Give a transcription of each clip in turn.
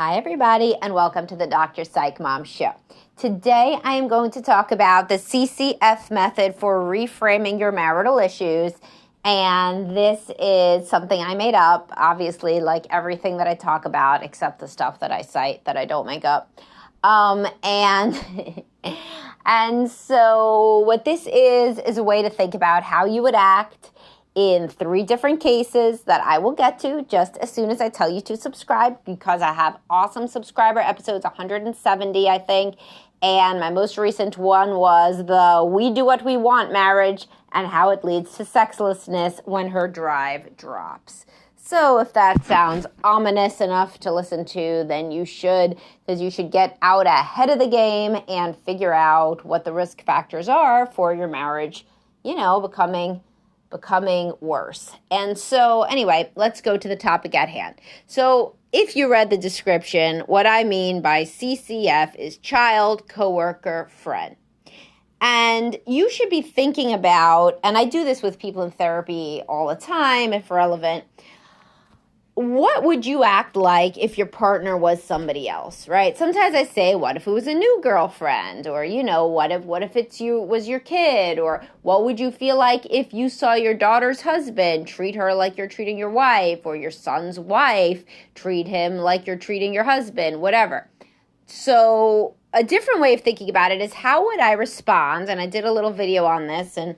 Hi, everybody, and welcome to the Dr. Psych Mom Show. Today, I am going to talk about the CCF method for reframing your marital issues. And this is something I made up, obviously, like everything that I talk about, except the stuff that I cite that I don't make up. And so what this is a way to think about how you would act in 3 different cases that I will get to just as soon as I tell you to subscribe, because I have awesome subscriber episodes, 170, I think. And my most recent one was the We Do What We Want marriage and how it leads to sexlessness when her drive drops. So if that sounds ominous enough to listen to, then you should, because you should get out ahead of the game and figure out what the risk factors are for your marriage, becoming worse. And so anyway, let's go to the topic at hand. So if you read the description, what I mean by CCF is child, coworker, friend. And you should be thinking about, and I do this with people in therapy all the time, if relevant, what would you act like if your partner was somebody else, right? Sometimes I say, what if it was a new girlfriend? Or, what if was your kid? Or what would you feel like if you saw your daughter's husband treat her like you're treating your wife, or your son's wife treat him like you're treating your husband, whatever. So a different way of thinking about it is, how would I respond? And I did a little video on this, and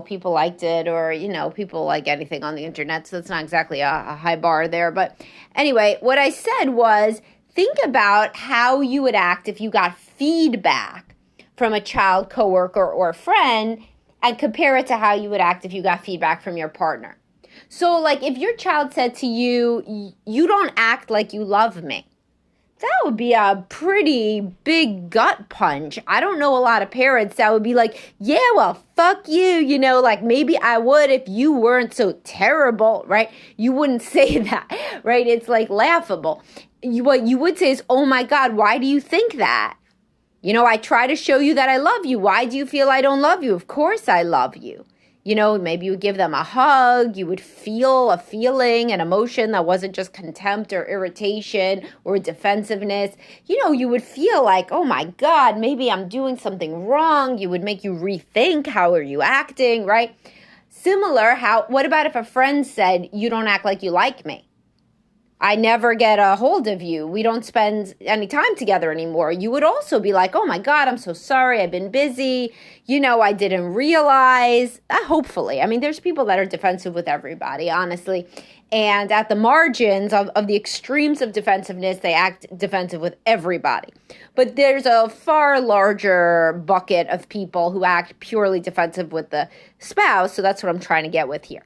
people liked it, or, people like anything on the internet, so it's not exactly a high bar there. But anyway, what I said was, think about how you would act if you got feedback from a child, coworker, or friend, and compare it to how you would act if you got feedback from your partner. So, like, if your child said to you, you don't act like you love me, that would be a pretty big gut punch. I don't know a lot of parents that would be like, yeah, well, fuck you, like maybe I would if you weren't so terrible, right? You wouldn't say that, right? It's like laughable. What you would say is, oh my God, why do you think that? I try to show you that I love you. Why do you feel I don't love you? Of course I love you. Maybe you would give them a hug, you would feel a feeling, an emotion that wasn't just contempt or irritation or defensiveness. You would feel like, oh my God, maybe I'm doing something wrong. You would make you rethink, how are you acting, right? Similar, what about if a friend said, you don't act like you like me? I never get a hold of you. We don't spend any time together anymore. You would also be like, oh my God, I'm so sorry. I've been busy. I didn't realize. Hopefully. I mean, there's people that are defensive with everybody, honestly. And at the margins of the extremes of defensiveness, they act defensive with everybody. But there's a far larger bucket of people who act purely defensive with the spouse. So that's what I'm trying to get with here.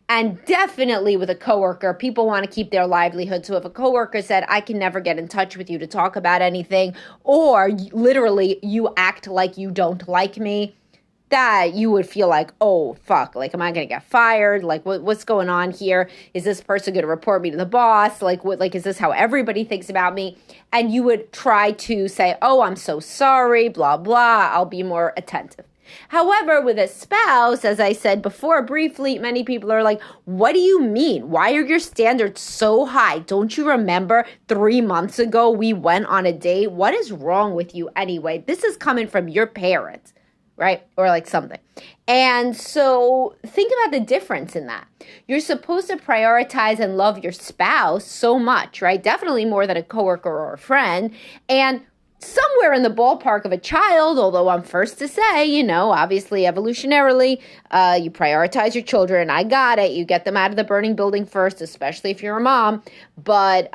And definitely with a coworker, people want to keep their livelihood. So if a coworker said, I can never get in touch with you to talk about anything, or literally you act like you don't like me, that you would feel like, oh, fuck, like, am I going to get fired? Like, what's going on here? Is this person going to report me to the boss? Is this how everybody thinks about me? And you would try to say, oh, I'm so sorry, blah, blah. I'll be more attentive. However, with a spouse, as I said before briefly, many people are like, what do you mean? Why are your standards so high? Don't you remember 3 months ago we went on a date? What is wrong with you anyway? This is coming from your parents, right? Or like something. And so think about the difference in that. You're supposed to prioritize and love your spouse so much, right? Definitely more than a coworker or a friend. And somewhere in the ballpark of a child, although I'm first to say, obviously evolutionarily, you prioritize your children. I got it. You get them out of the burning building first, especially if you're a mom. But,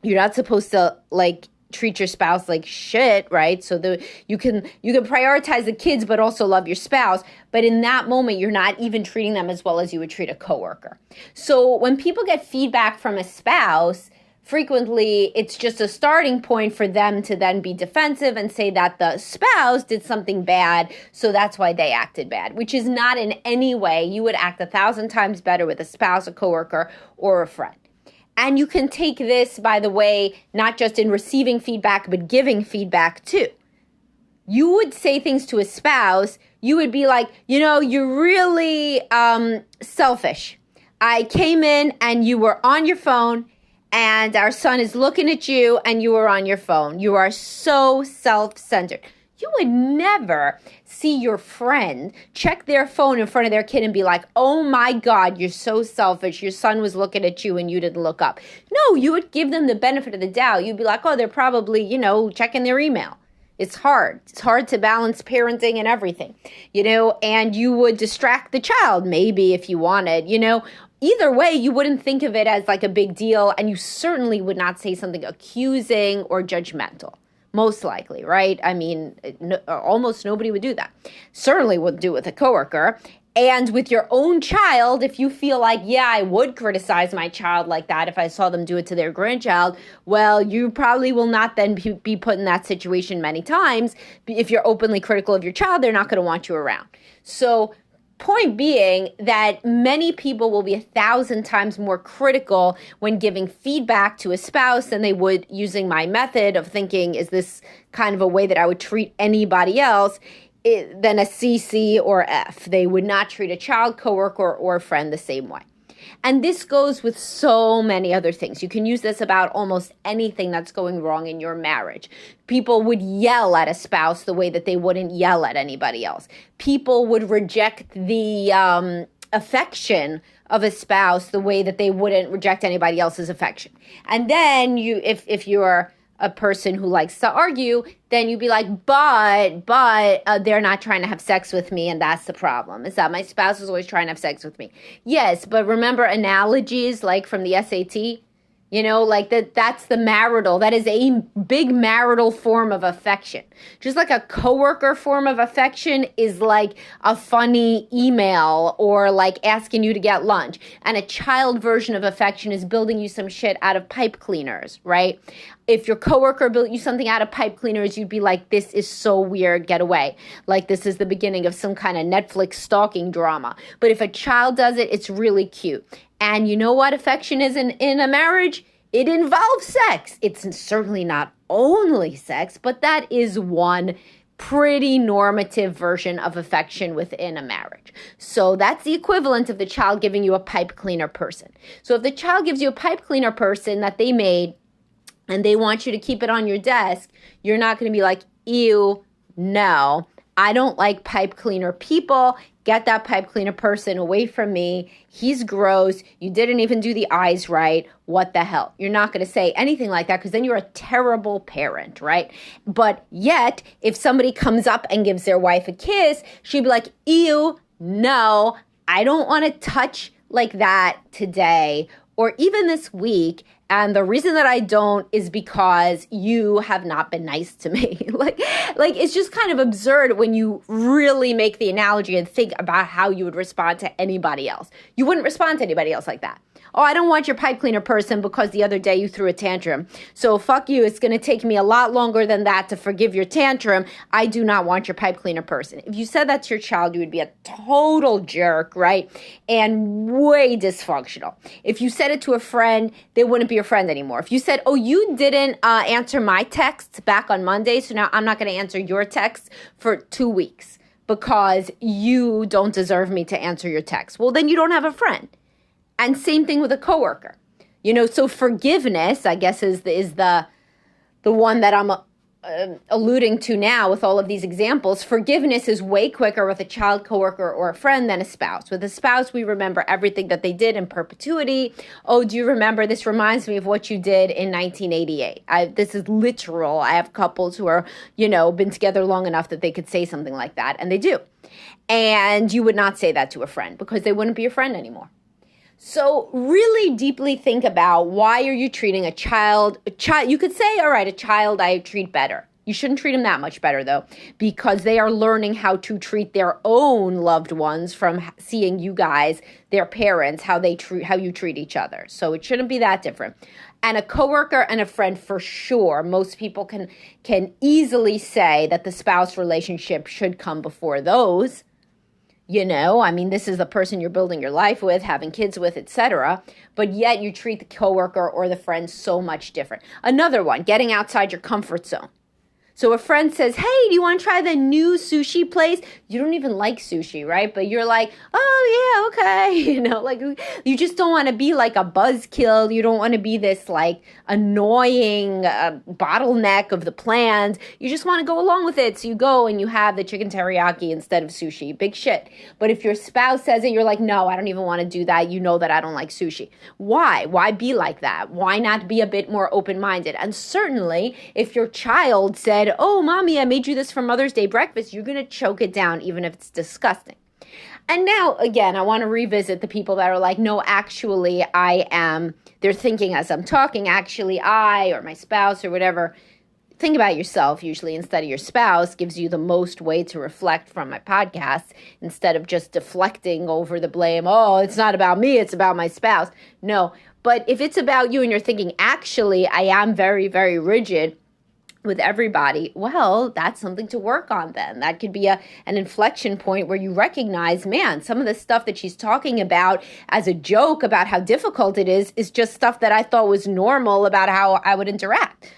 you're not supposed to treat your spouse like shit, right? So you can prioritize the kids, but also love your spouse. But in that moment, you're not even treating them as well as you would treat a coworker. So when people get feedback from a spouse, frequently, it's just a starting point for them to then be defensive and say that the spouse did something bad, so that's why they acted bad, which is not in any way. You would act 1,000 times better with a spouse, a coworker, or a friend. And you can take this, by the way, not just in receiving feedback, but giving feedback too. You would say things to a spouse, you would be like, you're really selfish. I came in and you were on your phone and our son is looking at you and you are on your phone. You are so self-centered. You would never see your friend check their phone in front of their kid and be like, oh my God, you're so selfish. Your son was looking at you and you didn't look up. No, you would give them the benefit of the doubt. You'd be like, oh, they're probably, checking their email. It's hard. It's hard to balance parenting and everything, and you would distract the child maybe if you wanted, Either way, you wouldn't think of it as like a big deal, and you certainly would not say something accusing or judgmental. Most likely, right? I mean, almost nobody would do that. Certainly wouldn't do it with a coworker. And with your own child, if you feel like, yeah, I would criticize my child like that if I saw them do it to their grandchild, well, you probably will not then be put in that situation many times. If you're openly critical of your child, they're not going to want you around. So point being that many people will be 1,000 times more critical when giving feedback to a spouse than they would using my method of thinking, is this kind of a way that I would treat anybody else, than a CC or F. They would not treat a child, coworker, or a friend the same way. And this goes with so many other things. You can use this about almost anything that's going wrong in your marriage. People would yell at a spouse the way that they wouldn't yell at anybody else. People would reject the affection of a spouse the way that they wouldn't reject anybody else's affection. And then if you're a person who likes to argue, then you'd be like, but they're not trying to have sex with me, and that's the problem. Is that my spouse is always trying to have sex with me. Yes, but remember analogies like from the SAT? Like that's the marital. That is a big marital form of affection. Just like a coworker form of affection is like a funny email or like asking you to get lunch. And a child version of affection is building you some shit out of pipe cleaners, right? If your coworker built you something out of pipe cleaners, you'd be like, this is so weird, get away. Like this is the beginning of some kind of Netflix stalking drama. But if a child does it, it's really cute. And you know what affection is in a marriage? It involves sex. It's certainly not only sex, but that is one pretty normative version of affection within a marriage. So that's the equivalent of the child giving you a pipe cleaner person. So if the child gives you a pipe cleaner person that they made and they want you to keep it on your desk, you're not going to be like, ew, no, I don't like pipe cleaner people. Get that pipe cleaner person away from me. He's gross. You didn't even do the eyes right. What the hell? You're not going to say anything like that because then you're a terrible parent, right? But yet, if somebody comes up and gives their wife a kiss, she'd be like, ew, no, I don't want to touch like that today or even this week. And the reason that I don't is because you have not been nice to me. like it's just kind of absurd when you really make the analogy and think about how you would respond to anybody else. You wouldn't respond to anybody else like that. Oh, I don't want your pipe cleaner person because the other day you threw a tantrum. So fuck you. It's going to take me a lot longer than that to forgive your tantrum. I do not want your pipe cleaner person. If you said that to your child, you would be a total jerk, right? And way dysfunctional. If you said it to a friend, they wouldn't be your friend anymore. If you said, oh, you didn't answer my texts back on Monday, so now I'm not going to answer your texts for 2 weeks because you don't deserve me to answer your text. Well, then you don't have a friend. And same thing with a coworker. So forgiveness, I guess, is the one that I'm alluding to now with all of these examples. Forgiveness is way quicker with a child, coworker, or a friend than a spouse. With a spouse, we remember everything that they did in perpetuity. Oh, do you remember? This reminds me of what you did in 1988. This is literal. I have couples who are, been together long enough that they could say something like that, and they do. And you would not say that to a friend because they wouldn't be your friend anymore. So really deeply think about, why are you treating a child? You could say, all right, a child I treat better. You shouldn't treat them that much better, though, because they are learning how to treat their own loved ones from seeing you guys, their parents, how you treat each other. So it shouldn't be that different. And a coworker and a friend, for sure, most people can easily say that the spouse relationship should come before those. This is the person you're building your life with, having kids with, etc. But yet you treat the coworker or the friend so much different. Another one, getting outside your comfort zone. So a friend says, hey, do you want to try the new sushi place? You don't even like sushi, right? But you're like, oh, yeah, okay. Like you just don't want to be like a buzzkill. You don't want to be this like annoying bottleneck of the plans. You just want to go along with it. So you go and you have the chicken teriyaki instead of sushi. Big shit. But if your spouse says it, you're like, no, I don't even want to do that. You know that I don't like sushi. Why? Why be like that? Why not be a bit more open-minded? And certainly if your child said, oh, mommy, I made you this for Mother's Day breakfast, you're going to choke it down even if it's disgusting. And now, again, I want to revisit the people that are like, no, actually, they're thinking as I'm talking, actually, I or my spouse or whatever. Think about yourself usually instead of your spouse gives you the most way to reflect from my podcast instead of just deflecting over the blame. Oh, it's not about me, it's about my spouse. No, but if it's about you and you're thinking, actually, I am very, very rigid with everybody, well, that's something to work on then. That could be an inflection point where you recognize, man, some of the stuff that she's talking about as a joke about how difficult it is just stuff that I thought was normal about how I would interact.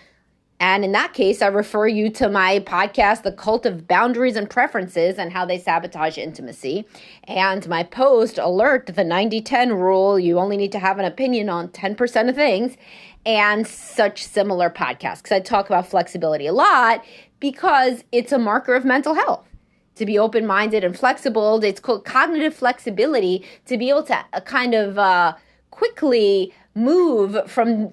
And in that case, I refer you to my podcast, The Cult of Boundaries and Preferences and How They Sabotage Intimacy, and my post, Alert, the 90-10 rule, you only need to have an opinion on 10% of things, and such similar podcasts. Because I talk about flexibility a lot because it's a marker of mental health. To be open-minded and flexible, it's called cognitive flexibility, to be able to kind of quickly move from,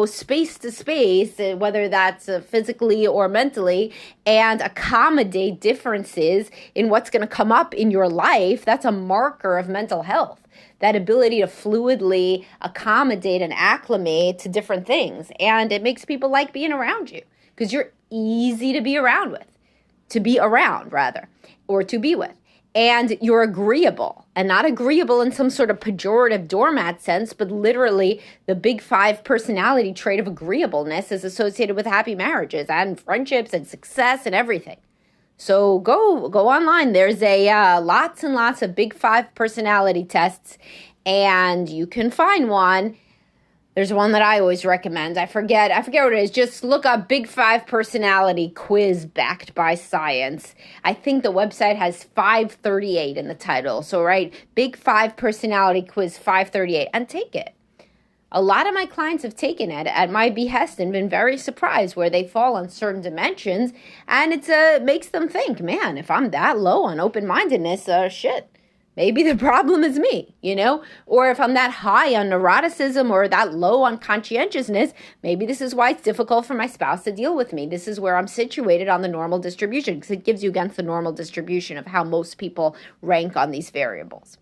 space to space, whether that's physically or mentally, and accommodate differences in what's going to come up in your life. That's a marker of mental health. That ability to fluidly accommodate and acclimate to different things. And it makes people like being around you because you're easy to be around with, or to be with. And you're agreeable, and not agreeable in some sort of pejorative doormat sense, but literally the big 5 personality trait of agreeableness is associated with happy marriages and friendships and success and everything. So go online. There's lots and lots of big 5 personality tests, and you can find one. There's one that I always recommend. I forget what it is. Just look up Big 5 Personality Quiz backed by science. I think the website has 538 in the title. So, right, Big 5 Personality Quiz 538, and take it. A lot of my clients have taken it at my behest and been very surprised where they fall on certain dimensions, and it makes them think, man, if I'm that low on open-mindedness, shit. Maybe the problem is me, Or if I'm that high on neuroticism or that low on conscientiousness, maybe this is why it's difficult for my spouse to deal with me. This is where I'm situated on the normal distribution, because it gives you against the normal distribution of how most people rank on these variables.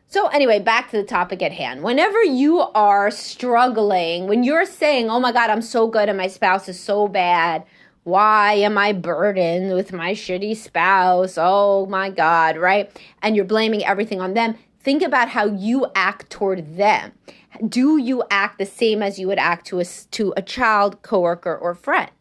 So anyway, back to the topic at hand. Whenever you are struggling, when you're saying, oh my God, I'm so good and my spouse is so bad, why am I burdened with my shitty spouse? Oh my God, right? And you're blaming everything on them. Think about how you act toward them. Do you act the same as you would act to a child, coworker, or friend?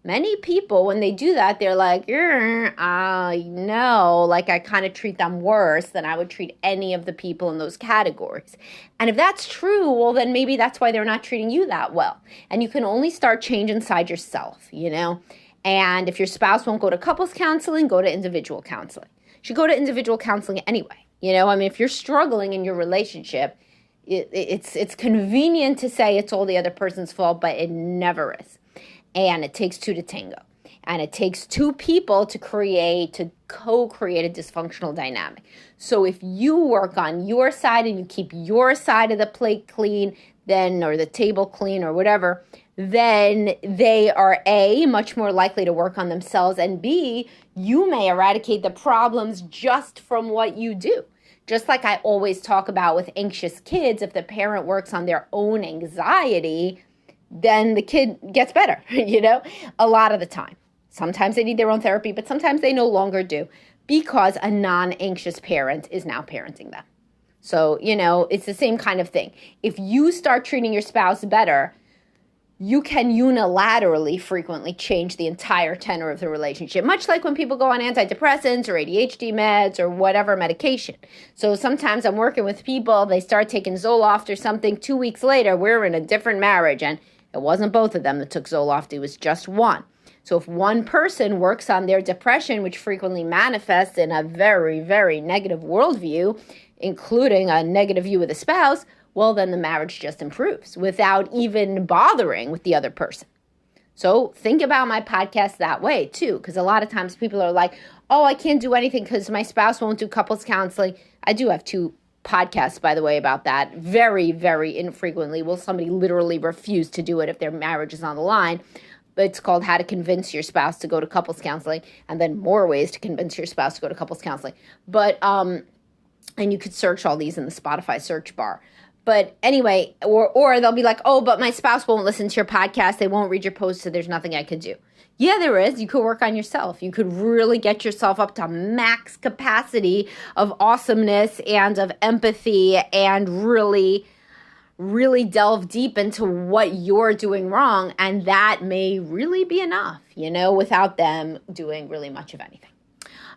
Many people, when they do that, they're like, no, like I kind of treat them worse than I would treat any of the people in those categories. And if that's true, well, then maybe that's why they're not treating you that well. And you can only start change inside yourself, And if your spouse won't go to couples counseling, go to individual counseling. You should go to individual counseling anyway. If you're struggling in your relationship, it's convenient to say it's all the other person's fault, but it never is. And it takes 2 to tango. And it takes 2 people to co-create a dysfunctional dynamic. So if you work on your side and you keep your side of the plate clean, or the table clean or whatever, then they are A, much more likely to work on themselves, and B, you may eradicate the problems just from what you do. Just like I always talk about with anxious kids, if the parent works on their own anxiety, then the kid gets better, a lot of the time. Sometimes they need their own therapy, but sometimes they no longer do because a non-anxious parent is now parenting them. So, it's the same kind of thing. If you start treating your spouse better, you can unilaterally frequently change the entire tenor of the relationship, much like when people go on antidepressants or ADHD meds or whatever medication. So sometimes I'm working with people, they start taking Zoloft or something, 2 weeks later, we're in a different marriage, and it wasn't both of them that took Zoloft, it was just one. So if one person works on their depression, which frequently manifests in a very, very negative worldview, including a negative view of the spouse, well, then the marriage just improves without even bothering with the other person. So think about my podcast that way too, because a lot of times people are like, oh, I can't do anything because my spouse won't do couples counseling. I do have 2 podcasts, by the way, about that. Very, very infrequently will somebody literally refuse to do it if their marriage is on the line. But it's called How to Convince Your Spouse to Go to Couples Counseling, and then more ways to convince your spouse to go to couples counseling. But, and you could search all these in the Spotify search bar. But anyway, or they'll be like, oh, but my spouse won't listen to your podcast. They won't read your posts, so there's nothing I could do. Yeah, there is. You could work on yourself. You could really get yourself up to max capacity of awesomeness and of empathy and really, really delve deep into what you're doing wrong. And that may really be enough, without them doing really much of anything.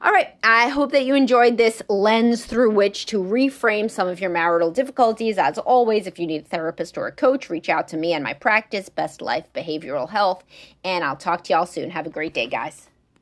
All right, I hope that you enjoyed this lens through which to reframe some of your marital difficulties. As always, if you need a therapist or a coach, reach out to me and my practice, Best Life Behavioral Health, and I'll talk to y'all soon. Have a great day, guys.